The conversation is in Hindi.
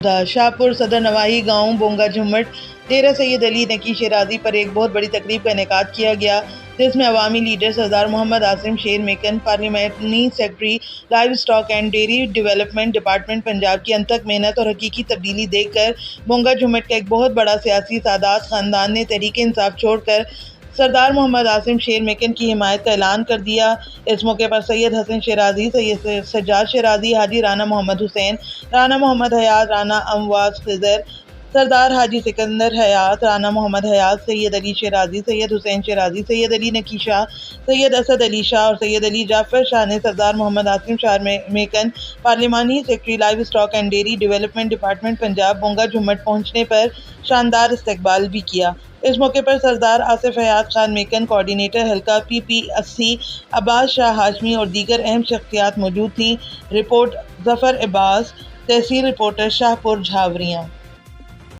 शाहपुर सदर नवाही गांव बोंगा झुम्मट डेरा सैयद अली नकी शराजी पर एक बहुत बड़ी तकरीब का इनेकाद किया गया, जिसमें अवामी leader Sardar Mohammad Asim Sher Makan, parliamentary secretary livestock and dairy development department Punjab की अनथक मेहनत और हकीकी तब्दीली देखकर बोंगा झुम्मट का एक बहुत बड़ा सियासी सादात खानदान ने तहरीक इंसाफ छोड़कर सरदार मोहम्मद आसिम शेर मेकन की हिमायत का ऐलान कर दिया। इस मौके पर सैयद हसन शराजी, सैयद सज्जाद शराजी, हाजी राना मोहम्मद हुसैन, राना मोहम्मद हयात, राना अमवाज खिजर, सरदार हाजी सिकंदर हयात, राना मोहम्मद हयात, सैयद अली शराजी, सैयद हुसैन शराजी, सैयद अली नकी शाह, सैयद असद अली शाह और सैयद अली जाफर शाह ने सरदार मोहम्मद आसिम शाह मेकन, पार्लिमानी secretary livestock and dairy development department Punjab Bonga Jhummat पहुंचने पर शानदार इस्तकबाल भी किया। इस मौके पर सरदार आसिफ हयात खान मेकन, कोऑर्डिनेटर हल्का PP80 अब्बास शाह हाशमी और दीगर अहम शख्सियात मौजूद थीं। रिपोर्ट जफर अब्बास, तहसील रिपोर्टर शाहपुर झावरियाँ।